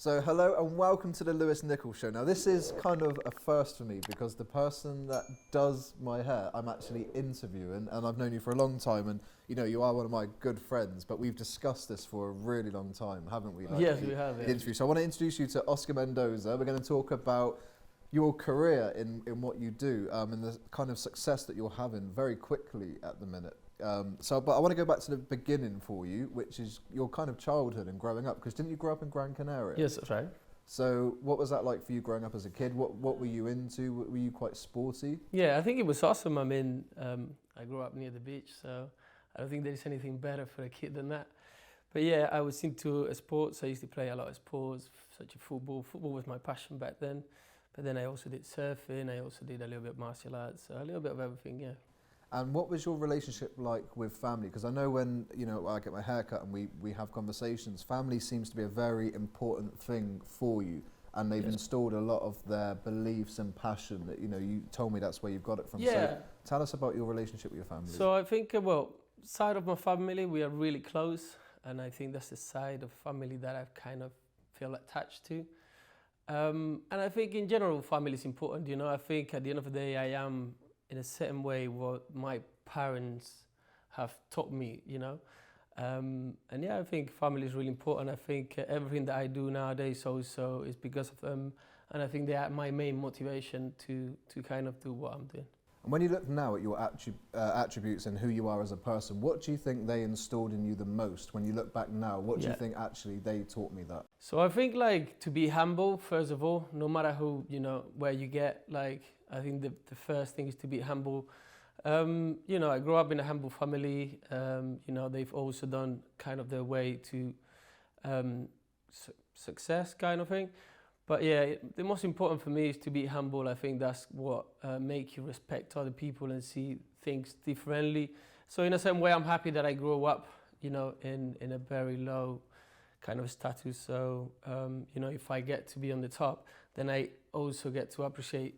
So hello and welcome to the Lewis Nichols Show. Now this is kind of a first for me because the person that does my hair I'm actually interviewing, and I've known you for a long time, and you know you are one of my good friends, but we've discussed this for a really long time, haven't we? Yes, we have. The interview. So I want to introduce you to Oscar Mendoza. We're going to talk about your career in what you do and the kind of success that you're having very quickly at the minute. But I want to go back to the beginning for you, which is your kind of childhood and growing up, because didn't you grow up in Gran Canaria? Yes, that's right. So what was that like for you growing up as a kid? What were you into? Were you quite sporty? Yeah, I think it was awesome. I mean, I grew up near the beach, so I don't think there's anything better for a kid than that. But yeah, I was into sports. I used to play a lot of sports, such as football. Football was my passion back then. But then I also did surfing. I also did a little bit of martial arts, so a little bit of everything, yeah. And what was your relationship like with family? Because I know when I get my hair cut and we have conversations, family seems to be a very important thing for you, and they've installed a lot of their beliefs and passion that you told me that's where you've got it from. Yeah. So tell us about your relationship with your family. So I think, side of my family, we are really close, and I think that's the side of family that I kind of feel attached to. And I think in general, family is important. I think at the end of the day, I am in a certain way what my parents have taught me, And yeah, I think family is really important. I think everything that I do nowadays also is because of them. And I think they are my main motivation to kind of do what I'm doing. And when you look now at your attributes and who you are as a person, what do you think they installed in you the most? When you look back now, what do you think actually they taught me that? So I think to be humble, first of all, no matter who, where you get, I think the first thing is to be humble. I grew up in a humble family. They've also done kind of their way to success kind of thing. But yeah, the most important for me is to be humble. I think that's what makes you respect other people and see things differently. So in a certain way, I'm happy that I grew up, in a very low kind of status. So, if I get to be on the top, then I also get to appreciate,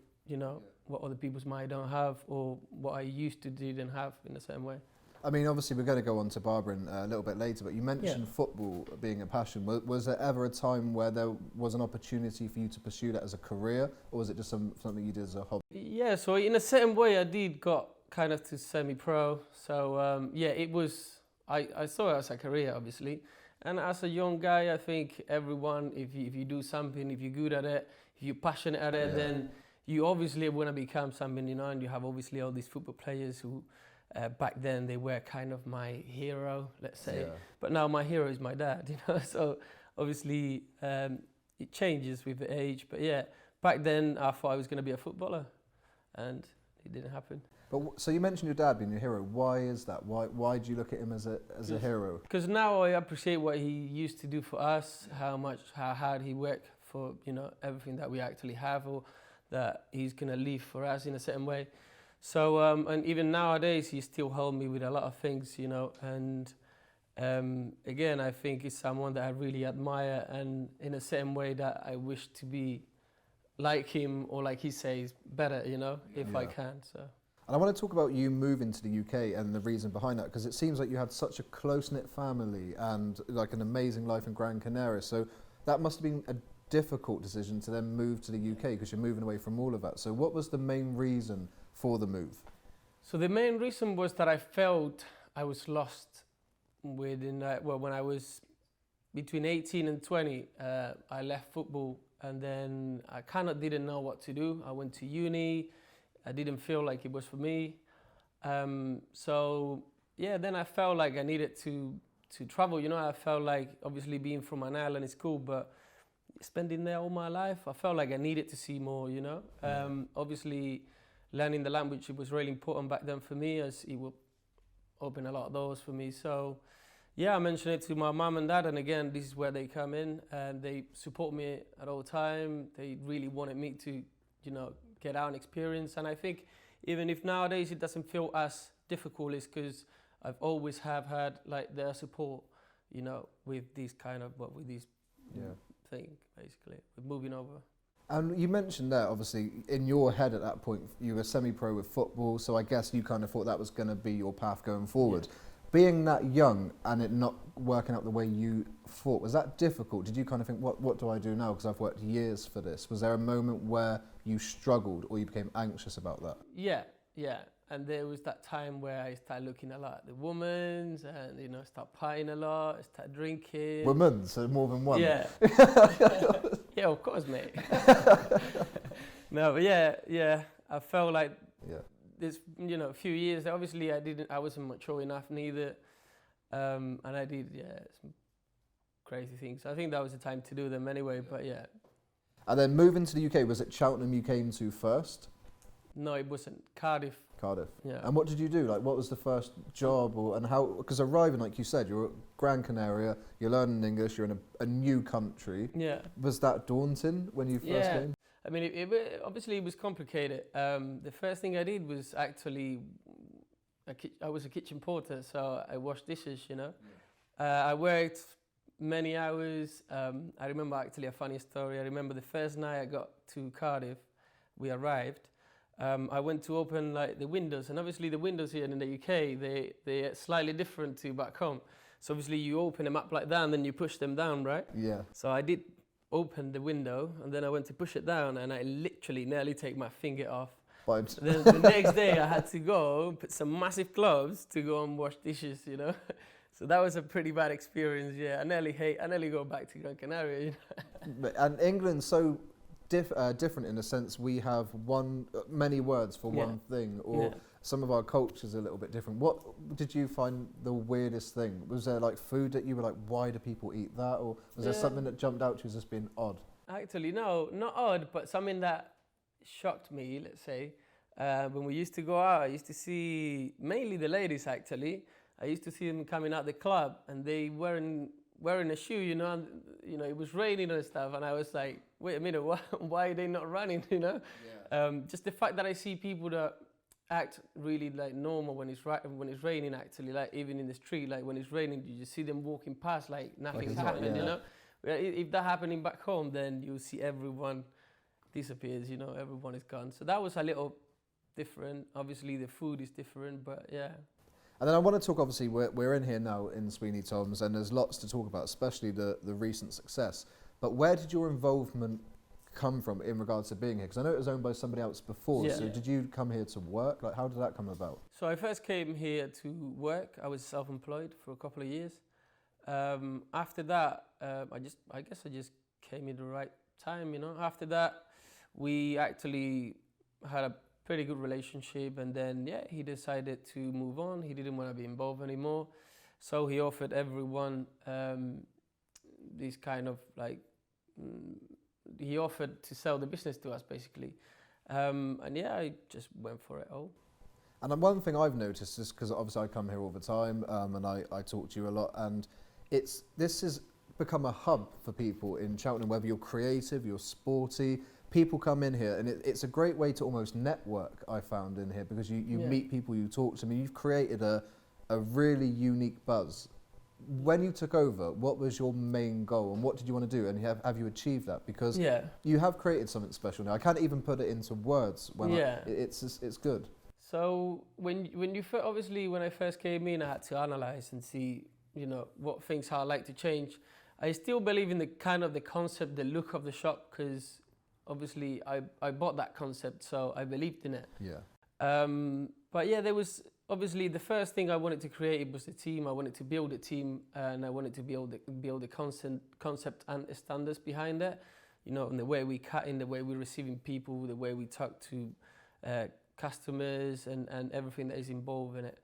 what other people's might don't have, or what I used to didn't have in a certain way. I mean, obviously, we're going to go on to Barbering a little bit later, but you mentioned football being a passion. Was there ever a time where there was an opportunity for you to pursue that as a career, or was it just something you did as a hobby? Yeah, so in a certain way, I did got kind of to semi-pro. So, it was, I saw it as a career, obviously. And as a young guy, I think everyone, if you do something, if you're good at it, if you're passionate at it, then you obviously want to become something, and you have obviously all these football players who, back then they were kind of my hero, let's say. Yeah. But now my hero is my dad, So obviously it changes with the age. But yeah, back then I thought I was going to be a footballer, and it didn't happen. But so you mentioned your dad being your hero. Why is that? Why do you look at him as a hero? Because now I appreciate what he used to do for us, how hard he worked for everything that we actually have, or that he's going to leave for us in a certain way. So, and even nowadays, he still helps me with a lot of things, and again, I think he's someone that I really admire, and in a certain way that I wish to be like him, or like he says, better, if I can, so. And I want to talk about you moving to the UK and the reason behind that, because it seems like you had such a close-knit family and like an amazing life in Gran Canaria, so that must have been a difficult decision to then move to the UK, because you're moving away from all of that. So what was the main reason for the move? So the main reason was that I felt I was lost when I was between 18 and 20, I left football, and then I kind of didn't know what to do. I went to uni. I didn't feel like it was for me. So yeah, then I felt like I needed to travel. I felt like obviously being from an island is cool, but spending there all my life, I felt like I needed to see more, Obviously, learning the language, it was really important back then for me, as it would open a lot of doors for me. So, yeah, I mentioned it to my mum and dad, and again, this is where they come in, and they support me at all time. They really wanted me to, get out and experience. And I think even if nowadays it doesn't feel as difficult, it's because I've always have had their support, with this kind of, with this thing, basically, with moving over. And you mentioned there, obviously, in your head at that point, you were semi-pro with football, so I guess you kind of thought that was going to be your path going forward. Yeah. Being that young and it not working out the way you thought, was that difficult? Did you kind of think, what do I do now? Because I've worked years for this. Was there a moment where you struggled or you became anxious about that? Yeah. And there was that time where I started looking a lot at the women's and, you know, start partying a lot, start drinking. Women, so more than one? Yeah. Yeah, of course, mate. No, but yeah. I felt like this, you know, a few years, obviously I wasn't mature enough neither. And I did, some crazy things. I think that was the time to do them anyway, but yeah. And then moving to the UK, was it Cheltenham you came to first? No, it wasn't. Cardiff. Yeah. And what did you do? Like, what was the first job, and how? Because arriving, like you said, you're at Gran Canaria, you're learning English, you're in a new country. Yeah. Was that daunting when you first came? I mean, obviously it was complicated. The first thing I did was actually, I was a kitchen porter, so I washed dishes, you know. Yeah. I worked many hours. I remember actually a funny story. I remember the first night I got to Cardiff, we arrived. I went to open like the windows, and obviously the windows here in the UK, they're slightly different to back home. So obviously you open them up like that and then you push them down, right? Yeah. So I did open the window and then I went to push it down and I literally nearly take my finger off. Then the next day I had to go put some massive gloves to go and wash dishes, you know. So that was a pretty bad experience, yeah. I nearly go back to Gran Canaria, you know. And England's so different in a sense. We have many words for one thing, or some of our cultures are a little bit different. What did you find the weirdest thing? Was there like food that you were like, why do people eat that? Or was there something that jumped out to you as just being odd? Actually, no, not odd, but something that shocked me, let's say. When we used to go out, I used to see mainly the ladies actually. I used to see them coming out the club and they wearing a shoe, you know, and, you know, it was raining and stuff, and I was like, wait a minute, why are they not running, you know? Yeah. Just the fact that I see people that act really like normal when it's raining actually, like even in the street, like when it's raining, you just see them walking past like nothing's happened, you know? If that happening back home, then you'll see everyone disappears, you know, everyone is gone. So that was a little different. Obviously the food is different, but yeah. And then I want to talk, obviously, we're in here now in Sweeney Tom's, and there's lots to talk about, especially the recent success. But where did your involvement come from in regards to being here? Because I know it was owned by somebody else before, so did you come here to work? Like, how did that come about? So I first came here to work. I was self-employed for a couple of years. After that, I guess I just came in the right time, you know. After that, we actually had a pretty good relationship, and then he decided to move on. He didn't want to be involved anymore, so he offered everyone this kind of like he offered to sell the business to us basically, and I just went for it all. And one thing I've noticed is, because obviously I come here all the time, and I talk to you a lot, and this has become a hub for people in Cheltenham, whether you're creative, you're sporty. People come in here, and it's a great way to almost network, I found, in here, because you meet people, you talk to them. You've created a really unique buzz. When you took over, what was your main goal, and what did you want to do, and have you achieved that? Because you have created something special now. I can't even put it into words. It's good. So when I first came in, I had to analyze and see, you know, what things I'd like to change. I still believe in the concept, the look of the shop, because obviously I bought that concept, so I believed in it. Yeah. But there was obviously the first thing I wanted to create was the team. I wanted to build a team, and I wanted to build the concept and the standards behind it. You know, and the way we cut in, the way we're receiving people, the way we talk to customers, and everything that is involved in it.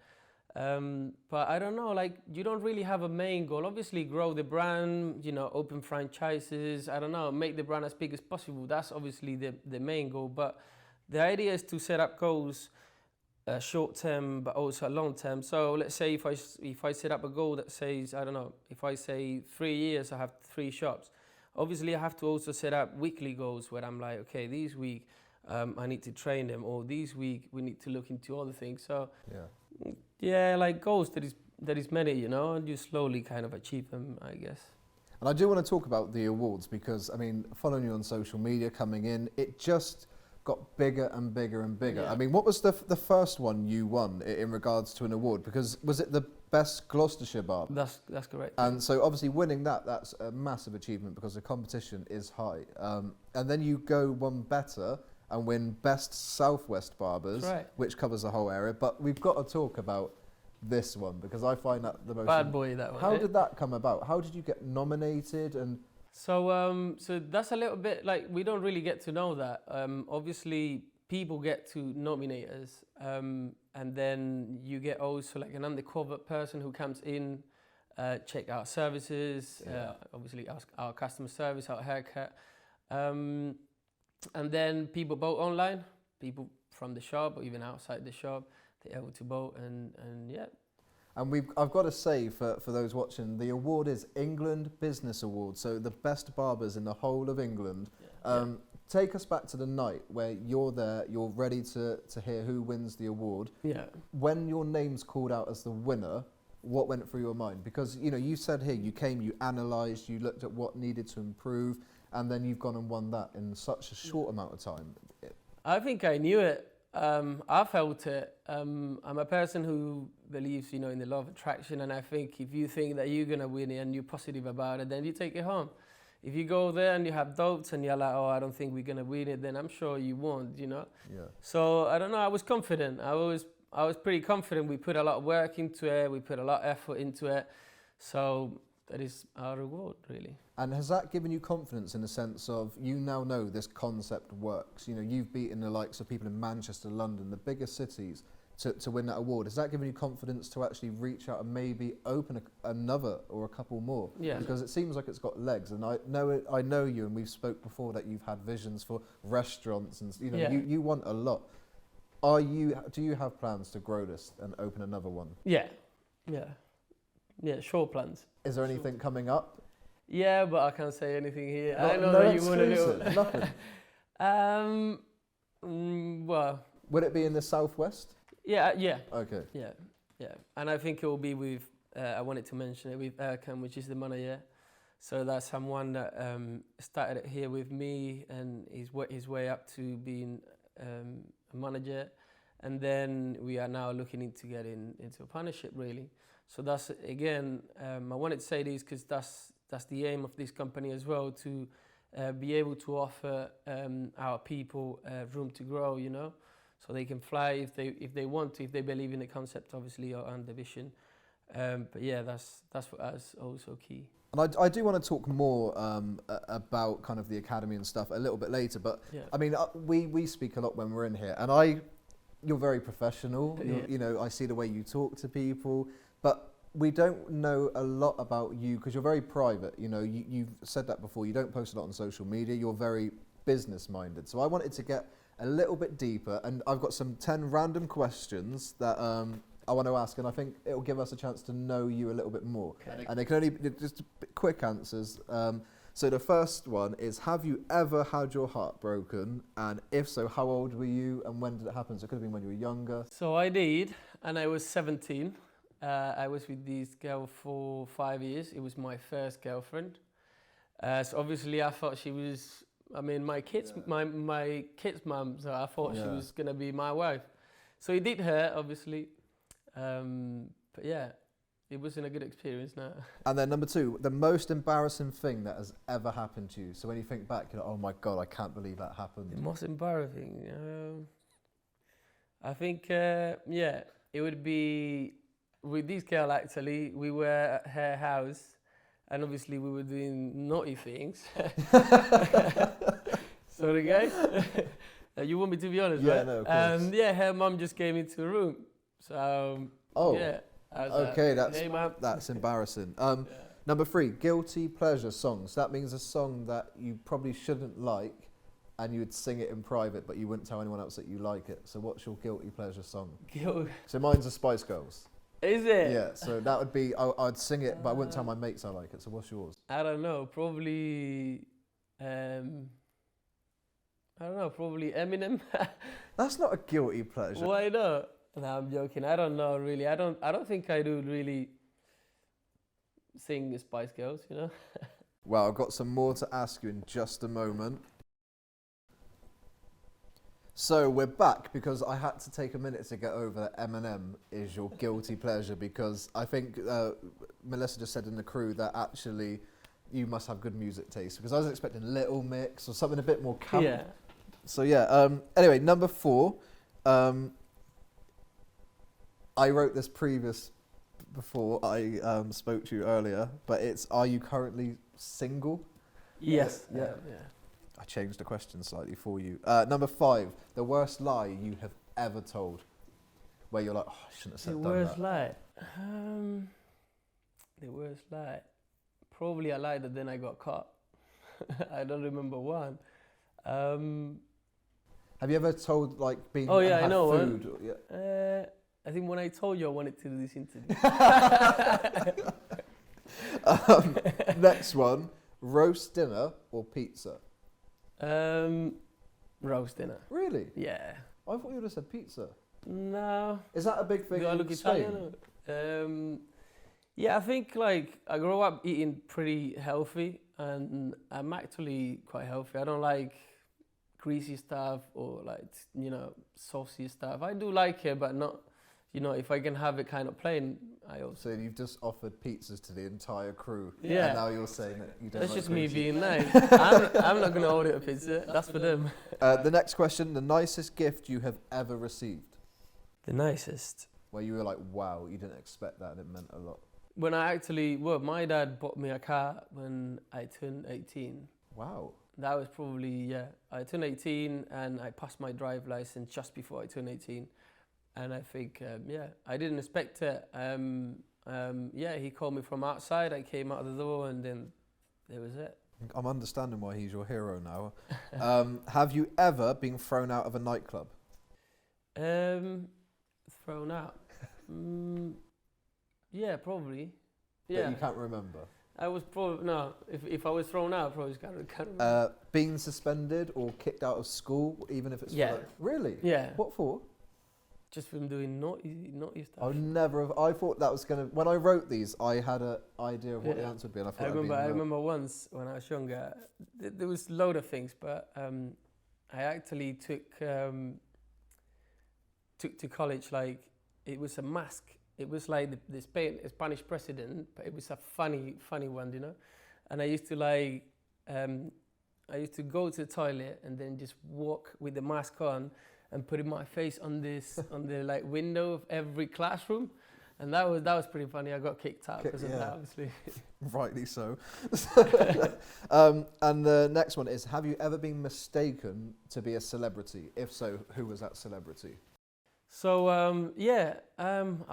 But I don't know, like, you don't really have a main goal. Obviously grow the brand, you know, open franchises, I don't know, make the brand as big as possible. That's obviously the main goal. But the idea is to set up goals short term, but also long term. So let's say if I set up a goal that says, I don't know, if I say 3 years I have 3 shops, obviously I have to also set up weekly goals where I'm like, okay, this week I need to train them, or this week we need to look into other things. So like goals that is many, you know, and you slowly kind of achieve them, I guess. And I do want to talk about the awards, because I mean, following you on social media, coming in, it just got bigger and bigger and bigger. I mean, what was the first one you won in regards to an award? Because was it the Best Gloucestershire Barber. That's correct. And so obviously winning that's a massive achievement because the competition is high. And then you go one better and win Best Southwest Barbers, That's right. which covers the whole area. But we've got to talk about this one because I find that the most... Bad boy, that one. How did that come about? How did you get nominated? And So that's a little bit like, we don't really get to know that. Obviously, people get to nominate us, and then you get also like an undercover person who comes in, check our services, obviously ask our customer service, our haircut, and then people vote online, people from the shop or even outside the shop, they're able to vote, and yeah. And I've got to say, for those watching, the award is England Business Award, so the best barbers in the whole of England. Take us back to the night where you're there, you're ready to hear who wins the award. Yeah. When your name's called out as the winner, what went through your mind? Because, you know, you said here, you came, you analysed, you looked at what needed to improve, and then you've gone and won that in such a short amount of time. I think I knew it. I felt it. I'm a person who believes, you know, in the law of attraction, and I think if you think that you're gonna win it and you're positive about it, then you take it home. If you go there and you have doubts and you're like, oh, I don't think we're gonna win it, then I'm sure you won't, you know. Yeah. So I don't know. I was confident. I was pretty confident. We put a lot of work into it. We put a lot of effort into it. So that is our reward, really. And has that given you confidence in the sense of you now know this concept works? You know, you've beaten the likes of people in Manchester, London, the biggest cities to win that award. Has that given you confidence to actually reach out and maybe open another or a couple more? Yeah. Because it seems like it's got legs, and I know you, and we've spoke before that you've had visions for restaurants, and you know you want a lot. Do you have plans to grow this and open another one? Yeah. Sure plans. Is there anything coming up? Yeah, but I can't say anything here. I know that you want to do nothing. Well, would it be in the southwest? Yeah. Okay. Yeah. And I think it will be with, I wanted to mention it, with Erkan, which is the manager. So that's someone that started it here with me, and he's worked his way up to being a manager. And then we are now looking into getting into a partnership, really. So that's, again, I wanted to say this because that's the aim of this company as well, to be able to offer our people room to grow, you know. So they can fly if they want to, if they believe in the concept, obviously, and the vision. But yeah, that's for us also key. And I do want to talk more about kind of the academy and stuff a little bit later. But yeah. I mean, we speak a lot when we're in here, and you're very professional. You know, I see the way you talk to people, but we don't know a lot about you because you're very private. You know, you've said that before. You don't post a lot on social media. You're very business minded. So I wanted to get a little bit deeper, and I've got some 10 random questions that I want to ask, and I think it'll give us a chance to know you a little bit more. Okay. And they can only be just quick answers. So the first one is, have you ever had your heart broken? And if so, how old were you and when did it happen? So it could have been when you were younger. So I did, and I was 17. I was with this girl for 5 years. It was my first girlfriend. So obviously I thought she was, I mean, my kids' mum, so I thought she was going to be my wife. So it did hurt, obviously. But yeah, it wasn't a good experience, no. And then number 2, the most embarrassing thing that has ever happened to you. So when you think back, you're like, oh my God, I can't believe that happened. The most embarrassing? I think, it would be with this girl, actually. We were at her house, and obviously we were doing naughty things. Sorry, guys. You want me to be honest, right? No, of course. And her mum just came into the room. So, okay, that's embarrassing. Number 3, guilty pleasure songs. That means a song that you probably shouldn't like, and you would sing it in private, but you wouldn't tell anyone else that you like it. So what's your guilty pleasure song? So mine's the Spice Girls. Is it? Yeah, so that would be, I'd sing it, but I wouldn't tell my mates I like it. So what's yours? I don't know, probably probably Eminem. That's not a guilty pleasure. Why not? No, I'm joking. I don't know, really. I don't think I do really sing the Spice Girls, you know. Well, I've got some more to ask you in just a moment. So we're back because I had to take a minute to get over that Eminem is your guilty pleasure, because I think Melissa just said in the crew that actually you must have good music taste, because I was expecting Little Mix or something a bit more camp. Yeah. So yeah, anyway, number 4, I wrote this before I spoke to you earlier, but it's, are you currently single? Yes. Yeah. I changed the question slightly for you. Number 5, the worst lie you have ever told, where you're like, oh, I shouldn't have said The that. worst lie. The worst lie. Probably a lie that then I got caught. I don't remember one. Have you ever told, like, being Oh, yeah, and I know food? one. Yeah. I think when I told you I wanted to do this interview. Next one, roast dinner or pizza? Roast dinner. Really? Yeah. I thought you would have said pizza. No. Is that a big thing Do I in look Spain? Italian? Yeah, I think like I grew up eating pretty healthy, and I'm actually quite healthy. I don't like greasy stuff or like, saucy stuff. I do like it, but not, if I can have it kind of plain, I also. So you've just offered pizzas to the entire crew, Yeah. and now you're saying that you don't That's like just me greasy. being nice. I'm not going to order a pizza. That's for them. The next question, the nicest gift you have ever received, The nicest. where you were like, wow, you didn't expect that and it meant a lot. When my dad bought me a car when I turned 18. Wow. That was probably, I turned 18 and I passed my drive license just before I turned 18. And I think, I didn't expect it. He called me from outside. I came out of the door and then there was it. I'm understanding why he's your hero now. Have you ever been thrown out of a nightclub? Thrown out. Yeah, probably. Yeah. That you can't remember? I was probably, no, if I was thrown out, I probably can't remember. Being suspended or kicked out of school, even if it's Yeah. for like, really? Yeah. What for? Just from doing naughty stuff. I would never have. I thought that was going to. When I wrote these, I had an idea of what the Yeah. answer would be, and I thought I remember once when I was younger, there was a load of things, but I actually took to college, like, it was a mask. It was like the Spanish president, but it was a funny one, And I used to go to the toilet and then just walk with the mask on and putting my face on the like window of every classroom, and that was pretty funny. I got kicked out because of that, obviously. Rightly so. And the next one is: have you ever been mistaken to be a celebrity? If so, who was that celebrity? So I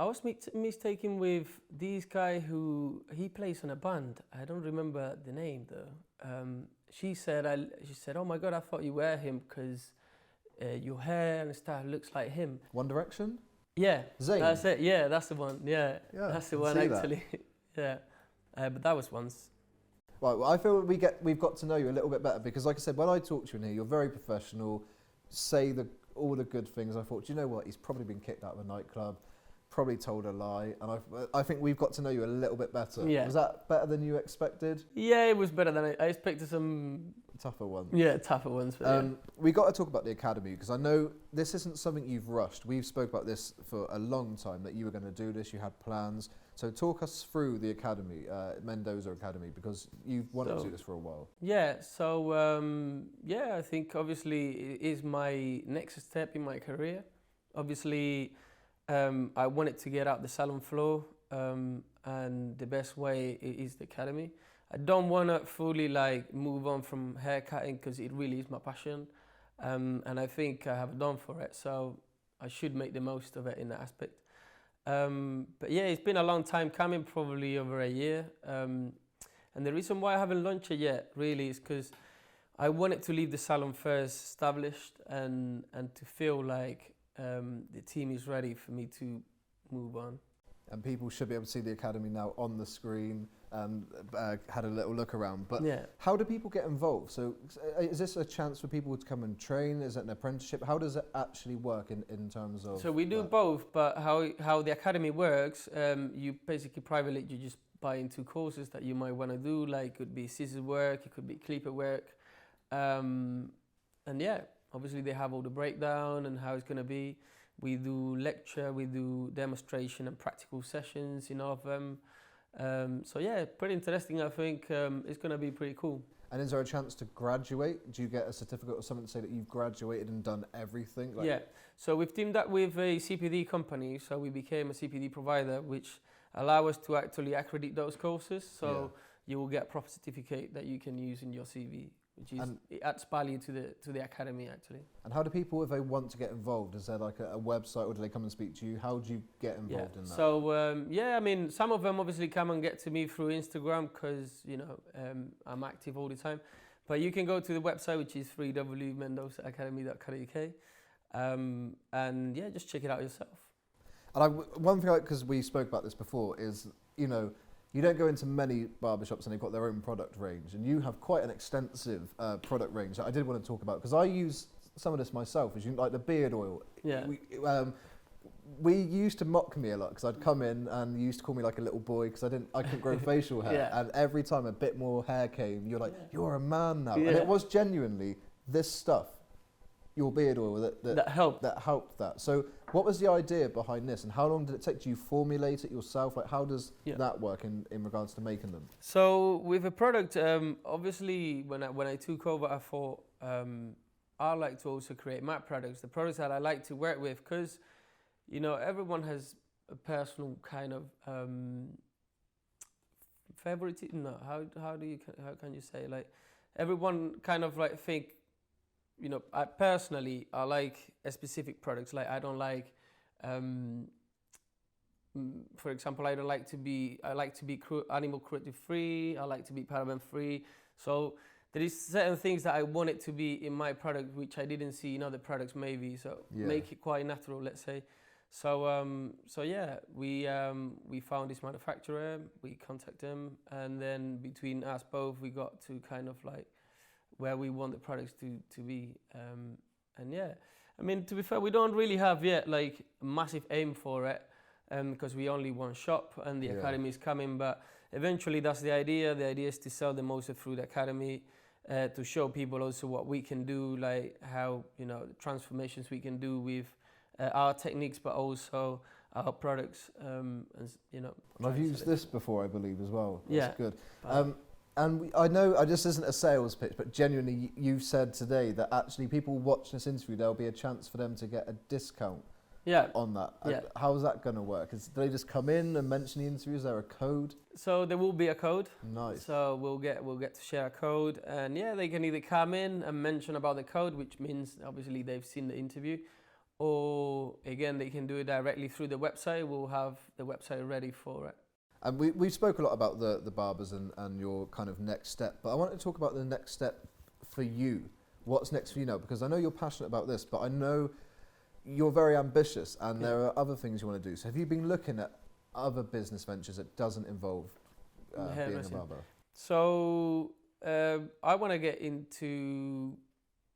was mistaken with this guy who he plays in a band. I don't remember the name though. She said, "Oh my God, I thought you were him because your hair and stuff looks like him." One Direction? Yeah, Zayn? that's it. Yeah, that's the one. Yeah, Yeah, that's the I one see that. actually. Yeah, but that was once. Right, well, I feel we've got to know you a little bit better, because like I said, when I talked to you in here, you're very professional, say all the good things. I thought, you know what, he's probably been kicked out of a nightclub, probably told a lie, and I think we've got to know you a little bit better. Yeah. Was that better than you expected? Yeah, it was better than I expected. Some Tougher one. Yeah, tougher ones. But We got to talk about the academy, because I know this isn't something you've rushed. We've spoke about this for a long time, that you were going to do this, you had plans. So talk us through the academy, Mendoza Academy, because you've wanted to do this for a while. Yeah, so I think obviously it is my next step in my career. Obviously, I wanted to get out the salon floor, and the best way is the academy. I don't want to fully like move on from hair cutting, because it really is my passion, and I think I have done for it. So I should make the most of it in that aspect. But yeah, it's been a long time coming, probably over a year. And the reason why I haven't launched it yet really is because I wanted to leave the salon first established and to feel like the team is ready for me to move on. And people should be able to see the academy now on the screen, and had a little look around. But Yeah. how do people get involved? So is this a chance for people to come and train? Is it an apprenticeship? How does it actually work in terms of... So we do both, but how the academy works, you basically privately, you just buy into courses that you might want to do, like it could be scissors work, it could be clipper work. And yeah, Obviously, they have all the breakdown and how it's going to be. We do lecture, we do demonstration and practical sessions in all of them. So yeah, pretty interesting. I think it's going to be pretty cool. And is there a chance to graduate? Do you get a certificate or something to say that you've graduated and done everything? Like Yeah, so we've teamed up with a CPD company, so we became a CPD provider, which allow us to actually accredit those courses. So you will get a proper certificate that you can use in your CV, which is it adds value to the academy actually. And how do people, if they want to get involved, is there like a website, or do they come and speak to you? How do you get involved in that? So I mean, some of them obviously come and get to me through Instagram because I'm active all the time. But you can go to the website, which is www.mendozaacademy.co.uk, and yeah, just check it out yourself. And one thing, because we spoke about this before, is you don't go into many barbershops and they've got their own product range, and you have quite an extensive product range that I did want to talk about, because I use some of this myself, like the beard oil. Yeah. We used to mock me a lot because I'd come in and you used to call me like a little boy because I couldn't grow facial hair. Yeah. And every time a bit more hair came, you're like, you're a man now. Yeah. And it was genuinely this stuff, your beard oil, that helped that. So what was the idea behind this, and how long did it take? Do you formulate it yourself? Like, how does that work in regards to making them? So with a product, obviously when I took over, I thought I like to also create my products, the products that I like to work with, because everyone has a personal kind of favorite. No, how can you say, like, everyone kind of like think. I personally like a specific products. Like, I don't like, for example, I like to be animal cruelty free. I like to be paraben free. So there is certain things that I want it to be in my product, which I didn't see in other products maybe. So make it quite natural, let's say. So we found this manufacturer, we contacted them, and then between us both, we got to kind of like where we want the products to be. And yeah, I mean, to be fair, we don't really have yet like a massive aim for it, because we only one shop and the academy is coming, but eventually that's the idea. The idea is to sell the most through the academy, to show people also what we can do, like how, the transformations we can do with our techniques, but also our products. And I've used this before, I believe, as well. That's good. And I know this isn't a sales pitch, but genuinely, you've said today that actually people watching this interview, there'll be a chance for them to get a discount on that. Yeah. How's that going to work? Do they just come in and mention the interview? Is there a code? So there will be a code. Nice. So we'll get to share a code, and they can either come in and mention about the code, which means obviously they've seen the interview, or again they can do it directly through the website. We'll have the website ready for it. And we spoke a lot about the Barbers and your kind of next step, but I wanted to talk about the next step for you. What's next for you now? Because I know you're passionate about this, but I know you're very ambitious and there are other things you want to do. So have you been looking at other business ventures that doesn't involve being a barber? So I want to get into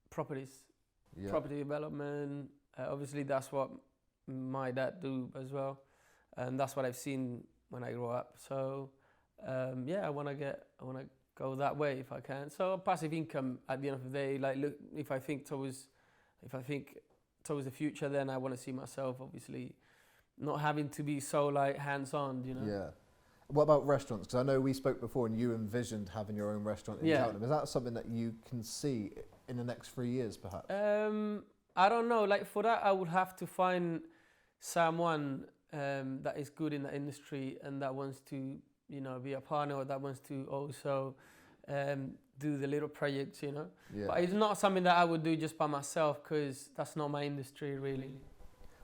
properties, property development. Obviously, that's what my dad do as well, and that's what I've seen when I grow up. So I want to go that way if I can. So passive income at the end of the day. Like, look, if I think towards the future, then I want to see myself obviously not having to be so like hands-on, Yeah. What about restaurants? Because I know we spoke before and you envisioned having your own restaurant in Cheltenham. Is that something that you can see in the next 3 years perhaps? I don't know. Like, for that, I would have to find someone that is good in the industry and that wants to, be a partner, or that wants to also do the little projects, Yeah. But it's not something that I would do just by myself, because that's not my industry really.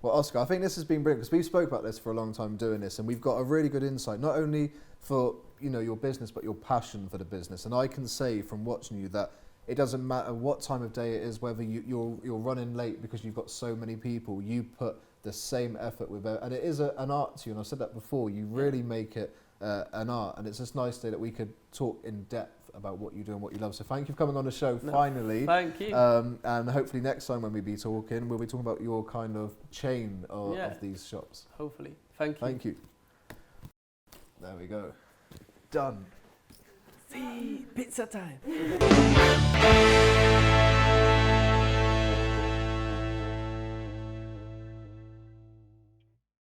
Well, Oscar, I think this has been brilliant, because we've spoke about this for a long time doing this, and we've got a really good insight, not only for your business, but your passion for the business. And I can say from watching you that it doesn't matter what time of day it is, whether you're running late because you've got so many people, you put the same effort with it, and it is an art to you. And I've said that before. You really make it an art, and it's just nice that we could talk in depth about what you do and what you love. So thank you for coming on the show. Finally. Thank you. And hopefully next time when we be talking, we'll be talking about your kind of chain of these shops. Hopefully. Thank you. Thank you. There we go. Done. See, pizza time.